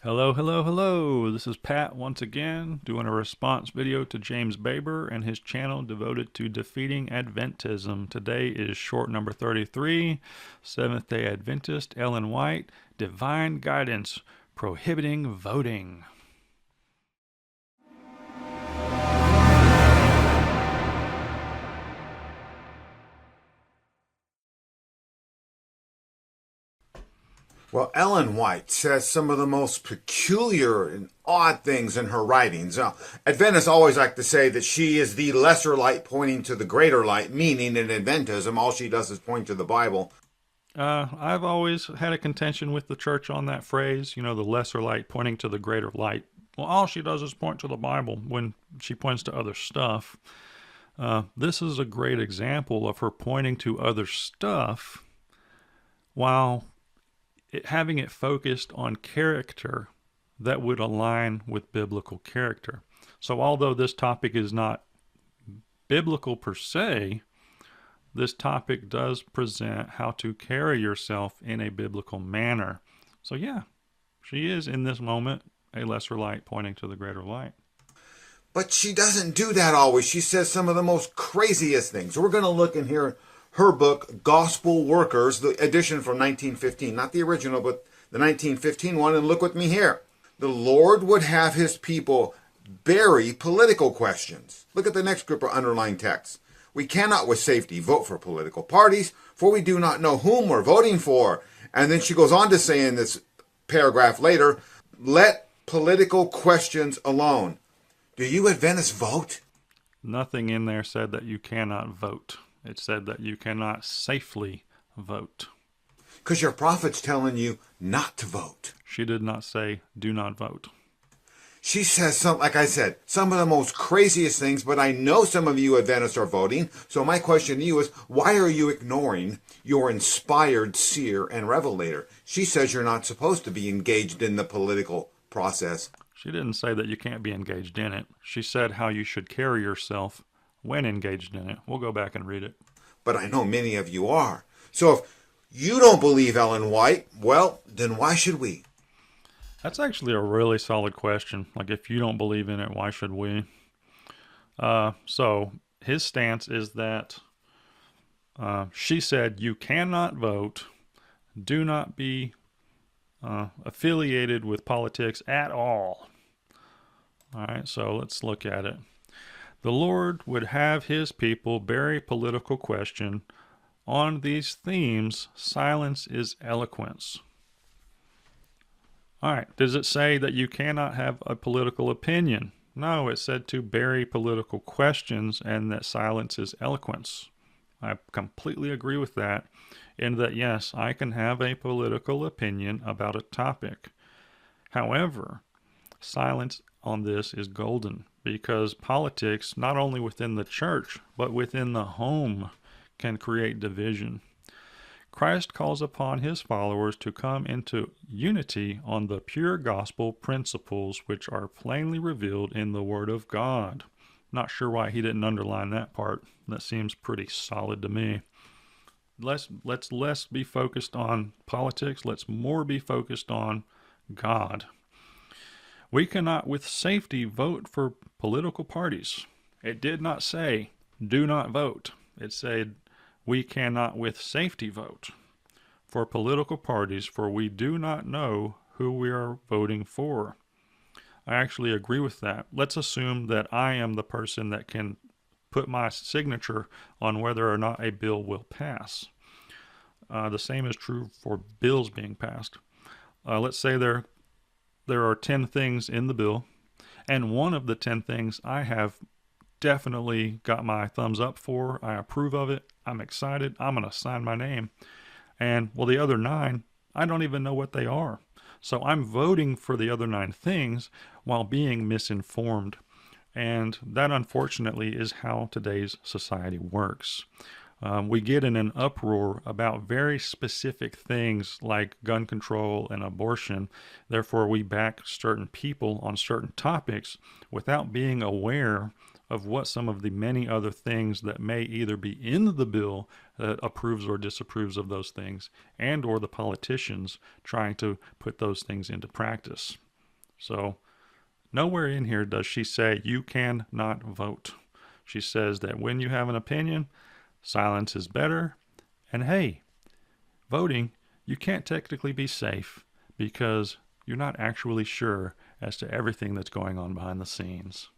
Hello, hello, hello. This is Pat once again doing a response video to James Baber and his channel devoted to defeating Adventism. Today is short number 33, Seventh-day Adventist, Ellen White, Divine Guidance, Prohibiting Voting. Well, Ellen White says some of the most peculiar and odd things in her writings. Now, Adventists always like to say that she is the lesser light pointing to the greater light, meaning in Adventism, all she does is point to the Bible. I've always had a contention with the church on that phrase, the lesser light pointing to the greater light. Well, all she does is point to the Bible when she points to other stuff. This is a great example of her pointing to other stuff while having it focused on character that would align with biblical character. So although this topic is not biblical per se, this topic does present how to carry yourself in a biblical manner. So yeah, she is in this moment a lesser light pointing to the greater light. But she doesn't do that always. She says some of the most craziest things. We're going to look in here her book, Gospel Workers, the edition from 1915, not the original, but the 1915 one, and look with me here. The Lord would have his people bury political questions. Look at the next group of underlying texts. We cannot with safety vote for political parties, for we do not know whom we're voting for. And then she goes on to say in this paragraph later, let political questions alone. Do you Adventists vote? Nothing in there said that you cannot vote. It said that you cannot safely vote. Because your prophet's telling you not to vote. She did not say, do not vote. She says, like I said, some of the most craziest things, but I know some of you Adventists are voting. So my question to you is, why are you ignoring your inspired seer and revelator? She says you're not supposed to be engaged in the political process. She didn't say that you can't be engaged in it. She said how you should carry yourself when engaged in it. We'll go back and read it. But I know many of you are. So if you don't believe Ellen White, well, then why should we? That's actually a really solid question. Like, if you don't believe in it, why should we? So his stance is that she said you cannot vote, do not be affiliated with politics at all. All right, so let's look at it. The Lord would have his people bury political question. On these themes, silence is eloquence. All right, does it say that you cannot have a political opinion? No, it said to bury political questions and that silence is eloquence. I completely agree with that, in that yes, I can have a political opinion about a topic. However, silence on this is golden, because politics, not only within the church, but within the home, can create division. Christ calls upon his followers to come into unity on the pure gospel principles which are plainly revealed in the Word of God. Not sure why he didn't underline that part. That seems pretty solid to me. Let's less be focused on politics. Let's more be focused on God. We cannot with safety vote for political parties. It did not say, do not vote. It said, we cannot with safety vote for political parties, for we do not know who we are voting for. I actually agree with that. Let's assume that I am the person that can put my signature on whether or not a bill will pass. The same is true for bills being passed. Let's say there are 10 things in the bill, and one of the 10 things I have definitely got my thumbs up for. I approve of it. I'm excited. I'm going to sign my name. And well, the other 9, I don't even know what they are. So I'm voting for the other 9 things while being misinformed. And that, unfortunately, is how today's society works. We get in an uproar about very specific things like gun control and abortion. Therefore, we back certain people on certain topics without being aware of what some of the many other things that may either be in the bill that approves or disapproves of those things, and or the politicians trying to put those things into practice. So nowhere in here does she say you cannot vote. She says that when you have an opinion, silence is better. And hey, voting, you can't technically be safe because you're not actually sure as to everything that's going on behind the scenes.